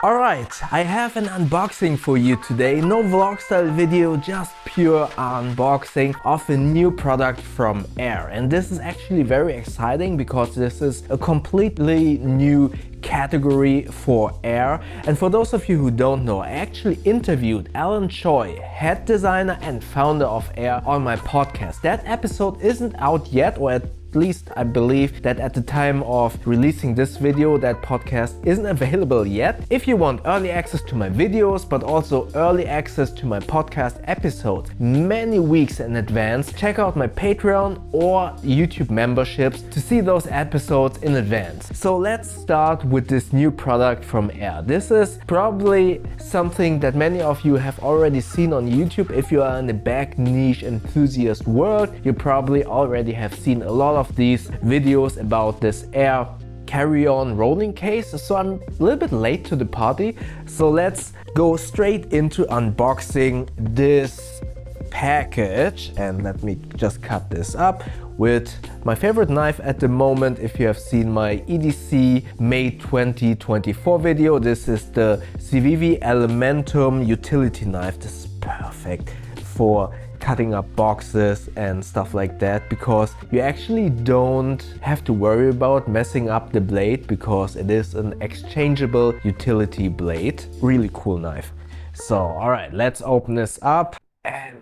Alright, I have an unboxing for you today. No vlog style video, just pure unboxing of a new product from AER. And this is actually very exciting because this is a completely new category for AER. And for those of you who don't know, I actually interviewed Alan Choi, head designer and founder of AER, on my podcast. That episode isn't out yet, or at least I believe that at the time of releasing this video, that podcast isn't available yet. If you want early access to my videos, but also early access to my podcast episodes many weeks in advance, check out my Patreon or YouTube memberships to see those episodes in advance. So let's start with this new product from AER. This is probably something that many of you have already seen on YouTube. If you are in the bag niche enthusiast world, you probably already have seen a lot of these videos about this AER Carry-On rolling case. So I'm a little bit late to the party. So let's go straight into unboxing this package. And let me just cut this up with my favorite knife at the moment. If you have seen my EDC May 2024 video, this is the Civivi Elementum utility knife. This is perfect for cutting up boxes and stuff like that, because you actually don't have to worry about messing up the blade because it is an exchangeable utility blade. Really cool knife. So all right, let's open this up and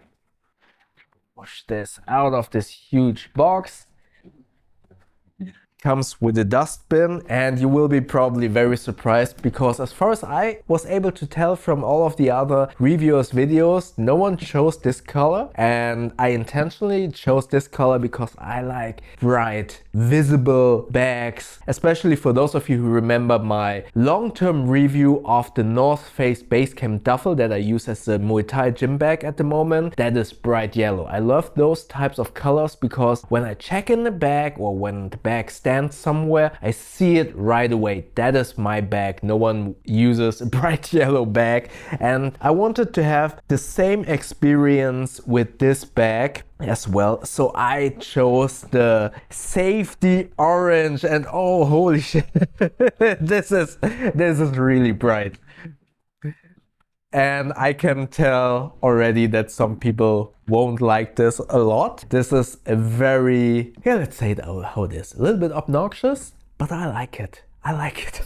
push this out of this huge box. Comes with a dustbin, and you will be probably very surprised because as far as I was able to tell from all of the other reviewers' videos, no one chose this color, and I intentionally chose this color because I like bright, visible bags, especially for those of you who remember my long-term review of the North Face Basecamp duffel that I use as a Muay Thai gym bag at the moment. That is bright yellow. I love those types of colors because when I check in the bag or when the bag stands somewhere, I see it right away. That is my bag. No one uses a bright yellow bag, and I wanted to have the same experience with this bag as well. So I chose the safety orange, and oh holy shit, this is really bright. And I can tell already that some people won't like this a lot. This is a very, let's say it how it is. A little bit obnoxious, but I like it. I like it.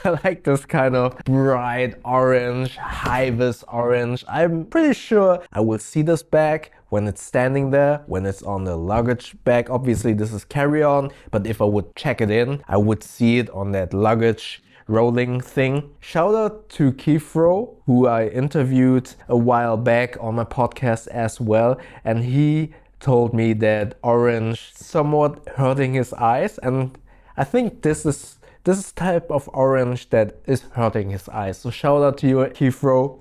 I like this kind of bright orange, high-vis orange. I'm pretty sure I will see this bag when it's standing there, when it's on the luggage bag. Obviously this is carry-on, but if I would check it in, I would see it on that luggage rolling thing. Shout out to Kifro, who I interviewed a while back on my podcast as well, and he told me that orange somewhat hurting his eyes, and I think this is type of orange that is hurting his eyes. So shout out to you, Kifro.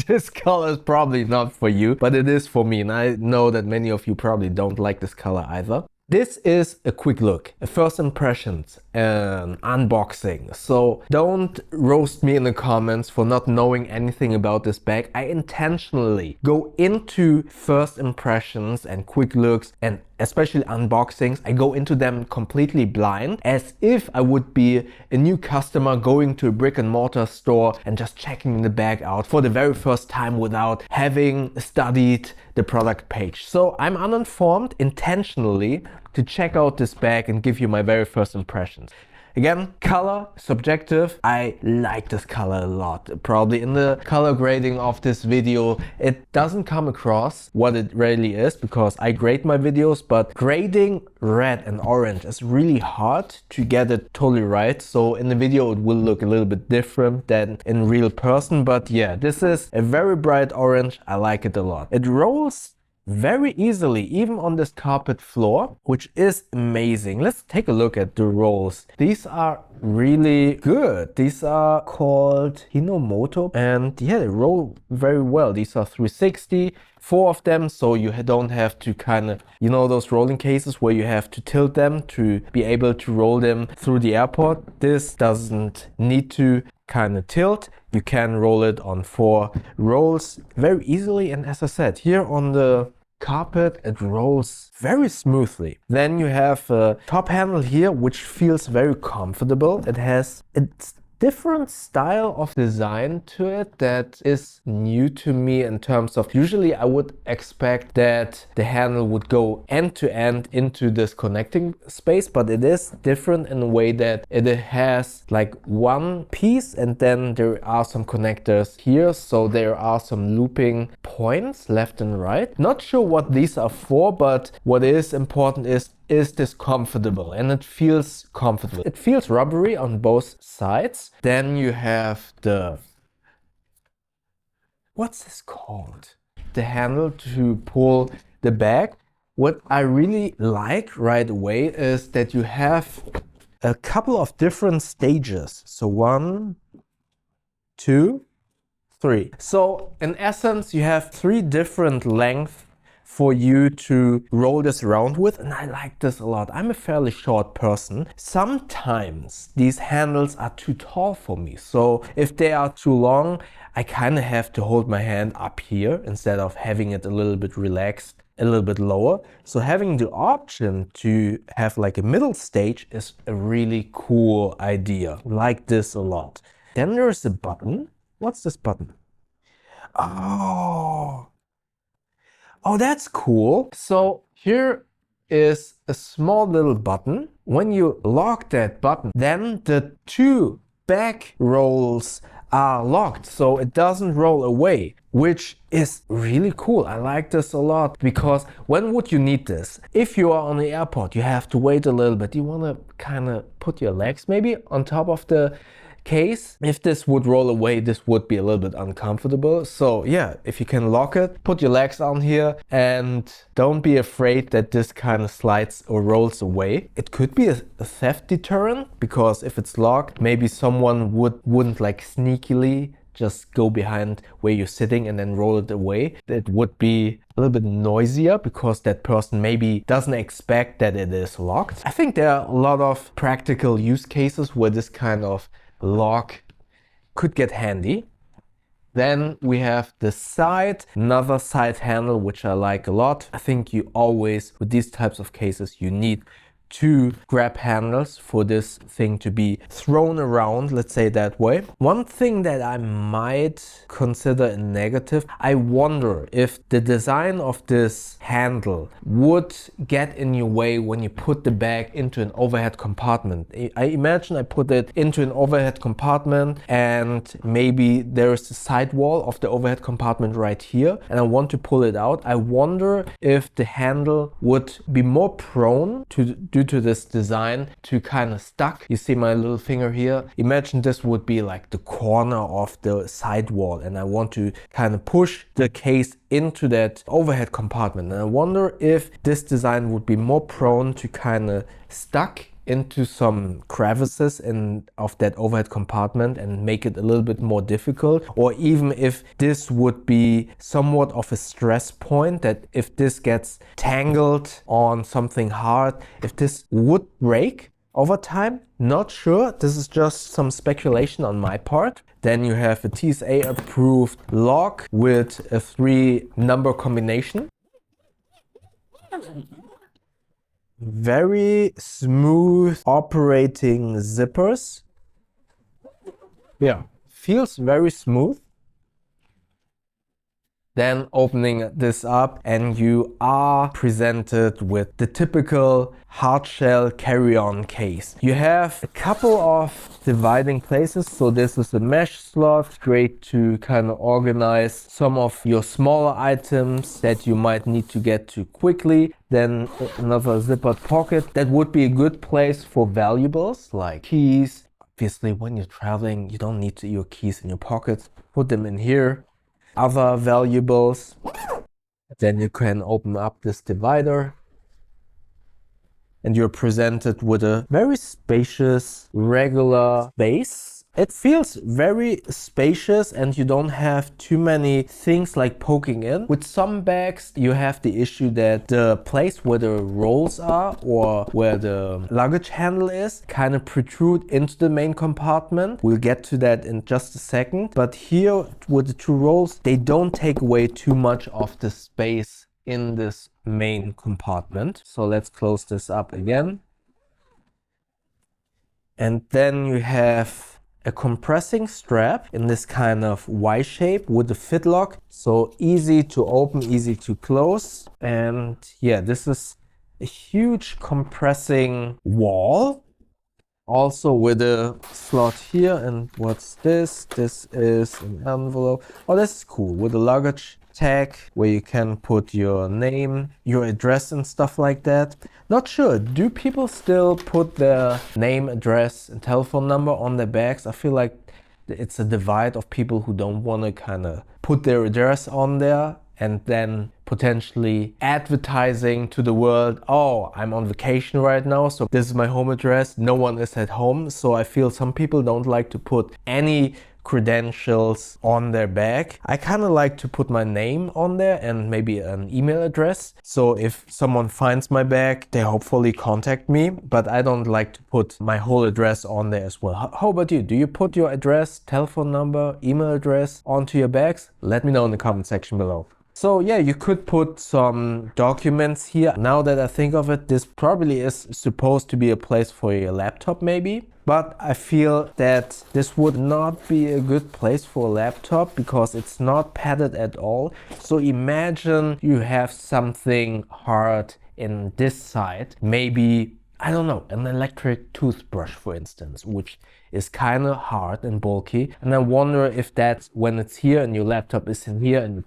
This color is probably not for you, but it is for me, and I know that many of you probably don't like this color either. This is a quick look, a first impressions, an unboxing. So don't roast me in the comments for not knowing anything about this bag. I intentionally go into first impressions and quick looks, and especially unboxings, I go into them completely blind, as if I would be a new customer going to a brick and mortar store and just checking the bag out for the very first time without having studied the product page. So I'm uninformed intentionally to check out this bag and give you my very first impressions. Again, color, subjective. I like this color a lot. Probably in the color grading of this video, it doesn't come across what it really is because I grade my videos, but grading red and orange is really hard to get it totally right. So in the video, it will look a little bit different than in real person. But yeah, this is a very bright orange. I like it a lot. It rolls very easily, even on this carpet floor, which is amazing. Let's take a look at the rolls. These are really good. These are called Hinomoto, and yeah, they roll very well. These are 360, 4 of them, so you don't have to kind of, you know, those rolling cases where you have to tilt them to be able to roll them through the airport. This doesn't need to kind of tilt. You can roll it on 4 rolls very easily, and as I said, here on the carpet it rolls very smoothly. Then you have a top handle here which feels very comfortable. It's different style of design to it that is new to me in terms of, usually I would expect that the handle would go end to end into this connecting space, but it is different in a way that it has like one piece and then there are some connectors here, so there are some looping points left and right. Not sure what these are for, but what is important is this comfortable? And it feels comfortable. It feels rubbery on both sides. Then you have the, what's this called? The handle to pull the bag. What I really like right away is that you have a couple of different stages. So 1, 2, 3. So in essence, you have 3 different lengths for you to roll this around with, and I like this a lot. I'm a fairly short person. Sometimes these handles are too tall for me, so if they are too long, I kind of have to hold my hand up here instead of having it a little bit relaxed, a little bit lower. So having the option to have like a middle stage is a really cool idea. I like this a lot. Then there's a button. What's this button? Oh, that's cool. So here is a small little button. When you lock that button, then the 2 back rolls are locked, so it doesn't roll away, which is really cool. I like this a lot, because when would you need this? If you are on the airport, you have to wait a little bit. You want to kind of put your legs maybe on top of the case. If this would roll away, this would be a little bit uncomfortable. So yeah, if you can lock it, put your legs on here and don't be afraid that this kind of slides or rolls away. It could be a theft deterrent, because if it's locked, maybe someone wouldn't like sneakily just go behind where you're sitting and then roll it away. It would be a little bit noisier because that person maybe doesn't expect that it is locked. I think there are a lot of practical use cases where this kind of lock could get handy. Then we have the side, another side handle, which I like a lot. I think you always, with these types of cases, you need 2 grab handles for this thing to be thrown around, let's say that way. One thing that I might consider a negative, I wonder if the design of this handle would get in your way when you put the bag into an overhead compartment. I imagine I put it into an overhead compartment and maybe there's the sidewall of the overhead compartment right here and I want to pull it out. I wonder if the handle would be more prone to, due to this design, to kind of stuck. You see my little finger here? Imagine this would be like the corner of the sidewall and I want to kind of push the case into that overhead compartment. And I wonder if this design would be more prone to kind of stuck into some crevices of that overhead compartment and make it a little bit more difficult, or even if this would be somewhat of a stress point, that if this gets tangled on something hard, if this would break over time. Not sure, this is just some speculation on my part. Then you have a TSA approved lock with a 3-number combination. Very smooth operating zippers. Yeah, feels very smooth. Then opening this up and you are presented with the typical hardshell carry-on case. You have a couple of dividing places. So this is a mesh slot, great to kind of organize some of your smaller items that you might need to get to quickly. Then another zippered pocket. That would be a good place for valuables like keys. Obviously, when you're traveling, you don't need your keys in your pockets. Put them in here. Other valuables. Then you can open up this divider and you're presented with a very spacious regular base. It feels very spacious and you don't have too many things like poking in. With some bags you have the issue that the place where the rolls are or where the luggage handle is kind of protrude into the main compartment. We'll get to that in just a second. But here with the 2 rolls, they don't take away too much of the space in this main compartment. So let's close this up again. And then you have a compressing strap in this kind of Y shape with a fit lock. So easy to open, easy to close. And yeah, this is a huge compressing wall. Also with a slot here. And what's this? This is an envelope. Oh, this is cool. With a luggage tag where you can put your name, your address and stuff like that. Not sure, do people still put their name, address and telephone number on their bags? I feel like it's a divide of people who don't want to kind of put their address on there and then potentially advertising to the world, oh, I'm on vacation right now, so this is my home address, no one is at home. So I feel some people don't like to put any credentials on their bag. I kind of like to put my name on there and maybe an email address. So if someone finds my bag, they hopefully contact me, but I don't like to put my whole address on there as well. How about you? Do you put your address, telephone number, email address onto your bags? Let me know in the comment section below. So yeah, you could put some documents here. Now that I think of it, this probably is supposed to be a place for your laptop maybe. But I feel that this would not be a good place for a laptop because it's not padded at all. So imagine you have something hard in this side. Maybe, I don't know, an electric toothbrush, for instance, which is kind of hard and bulky. And I wonder if that's when it's here and your laptop is in here and you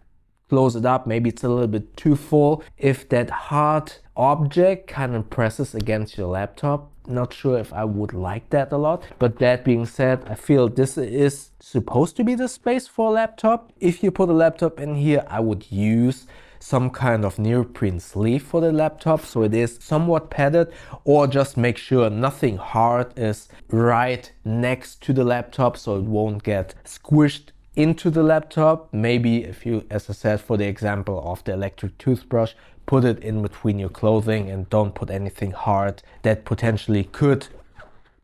close it up, maybe it's a little bit too full. If that hard object kind of presses against your laptop, not sure if I would like that a lot. But that being said, I feel this is supposed to be the space for a laptop. If you put a laptop in here, I would use some kind of neoprene sleeve for the laptop so it is somewhat padded, or just make sure nothing hard is right next to the laptop so it won't get squished into the laptop. Maybe if you, as I said, for the example of the electric toothbrush, put it in between your clothing and don't put anything hard that potentially could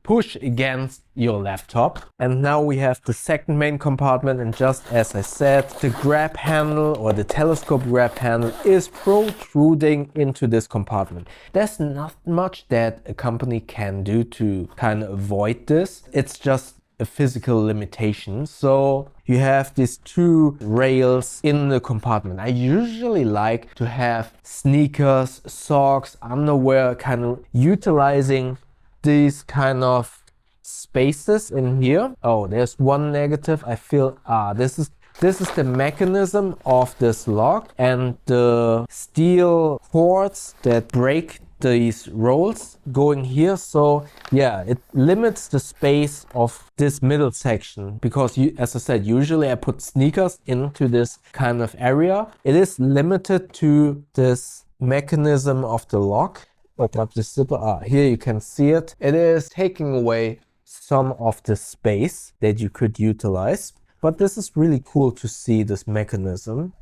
push against your laptop. And now we have the second main compartment, and just as I said, the grab handle or the telescope grab handle is protruding into this compartment. There's not much that a company can do to kind of avoid this. It's just a physical limitation. So you have these two rails in the compartment. I usually like to have sneakers, socks, underwear, kind of utilizing these kind of spaces in here. Oh, there's one negative. I feel this is the mechanism of this lock, and the steel cords that break these rolls going here. So yeah, it limits the space of this middle section because as I said, usually I put sneakers into this kind of area. It is limited to this mechanism of the lock. Open up the zipper. Here you can see it. It is taking away some of the space that you could utilize, but this is really cool to see this mechanism.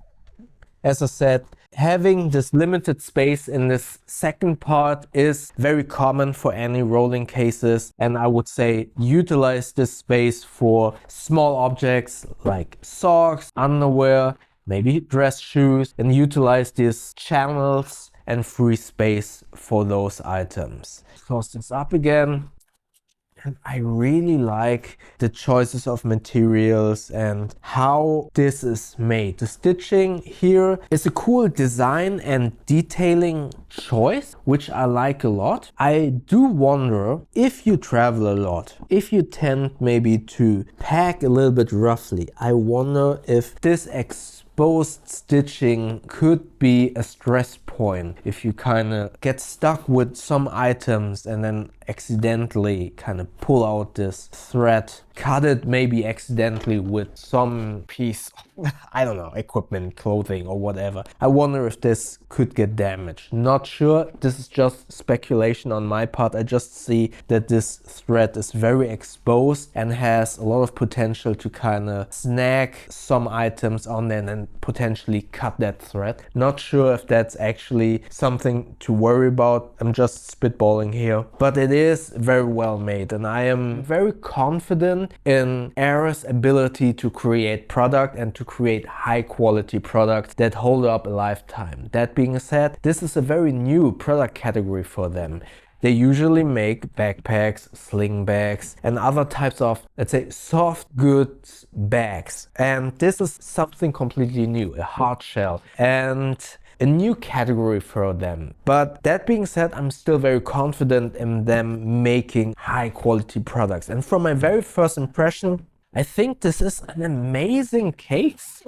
As I said, having this limited space in this second part is very common for any rolling cases, and I would say utilize this space for small objects like socks, underwear, maybe dress shoes, and utilize these channels and free space for those items. Close this up again. And I really like the choices of materials and how this is made. The stitching here is a cool design and detailing choice, which I like a lot. I do wonder if you travel a lot, if you tend maybe to pack a little bit roughly, I wonder if this exposed stitching could be a stress point if you kind of get stuck with some items and then accidentally kind of pull out this thread, cut it maybe accidentally with some piece of, I don't know, equipment, clothing or whatever. I wonder if this could get damaged. Not sure, this is just speculation on my part. I just see that this thread is very exposed and has a lot of potential to kind of snag some items on there and then potentially cut that thread. Not sure if that's actually something to worry about. I'm just spitballing here, but it is very well made, and I am very confident in AER's ability to create product and to create high quality products that hold up a lifetime. That being said, this is a very new product category for them. they usually make backpacks, sling bags, and other types of, let's say, soft goods bags. And this is something completely new, a hard shell, and a new category for them. But that being said, I'm still very confident in them making high quality products. And from my very first impression, I think this is an amazing case.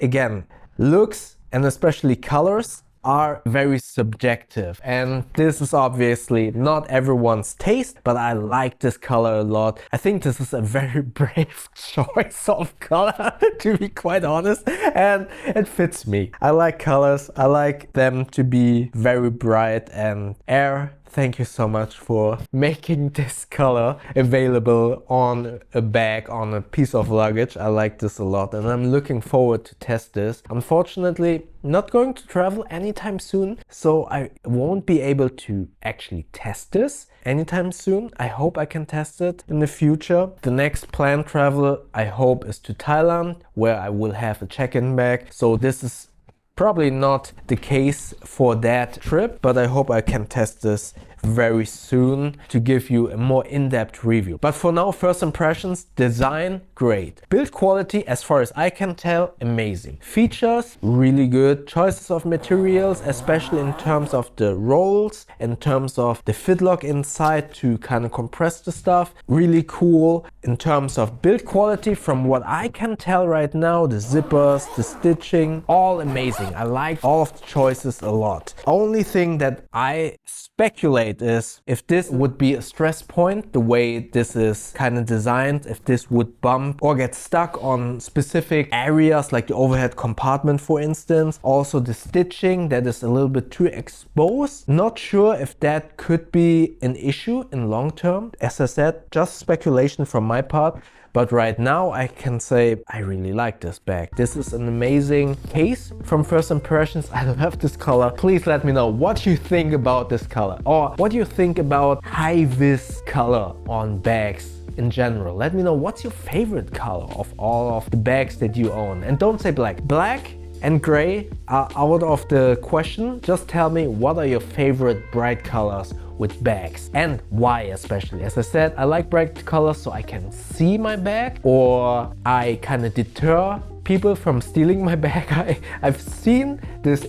Again, looks and especially colors are very subjective, and this is obviously not everyone's taste, but I like this color a lot. I think this is a very brave choice of color, to be quite honest, and it fits me. I like colors, I like them to be very bright. And AER, thank you so much for making this color available on a bag, on a piece of luggage. I like this a lot, and I'm looking forward to test this. Unfortunately, not going to travel anytime soon, so I won't be able to actually test this anytime soon. I hope I can test it in the future. The next planned travel, I hope, is to Thailand, where I will have a check-in bag. So this is probably not the case for that trip, but I hope I can test this very soon to give you a more in-depth review. But for now, first impressions: design, great. Build quality, as far as I can tell, amazing. Features, really good. Choices of materials, especially in terms of the rolls, in terms of the fitlock inside to kind of compress the stuff, really cool. In terms of build quality, from what I can tell right now, the zippers, the stitching, all amazing. I like all of the choices a lot. Only thing that I speculate is if this would be a stress point, the way this is kind of designed, if this would bump or get stuck on specific areas like the overhead compartment, for instance. Also the stitching that is a little bit too exposed. Not sure if that could be an issue in long term. As I said, just speculation from my part. But right now I can say I really like this bag. This is an amazing case. From first impressions, I love this color. Please let me know what you think about this color, or what you think about high-vis color on bags in general. Let me know what's your favorite color of all of the bags that you own. And don't say black. Black and gray are out of the question. Just tell me what are your favorite bright colors with bags and why especially. As I said, I like bright colors so I can see my bag, or I kind of deter people from stealing my bag. I've seen this,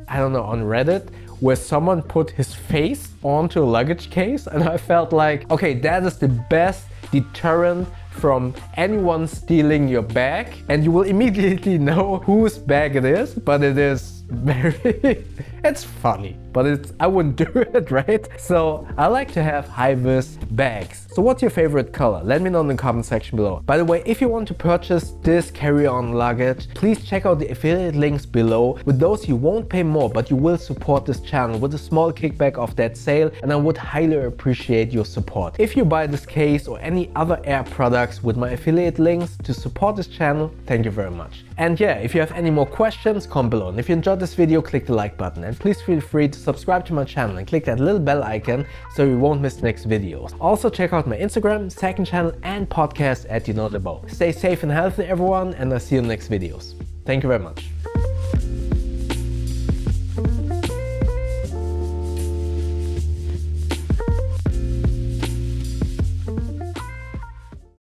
I don't know, on Reddit, where someone put his face onto a luggage case, and I felt like, okay, that is the best deterrent from anyone stealing your bag, and you will immediately know whose bag it is. But it is very it's funny, but I wouldn't do it, right? So I like to have high-vis bags. So what's your favorite color? Let me know in the comment section below. By the way, if you want to purchase this carry-on luggage, please check out the affiliate links below. With those you won't pay more, but you will support this channel with a small kickback of that sale, and I would highly appreciate your support. If you buy this case or any other AER products with my affiliate links to support this channel, thank you very much. And yeah, if you have any more questions, comment below. And if you enjoyed this video, click the like button, and please feel free to subscribe to my channel and click that little bell icon so you won't miss the next videos. Also check out my Instagram, second channel and podcast at You Know The Bow. Stay safe and healthy everyone, and I'll see you in the next videos. Thank you very much.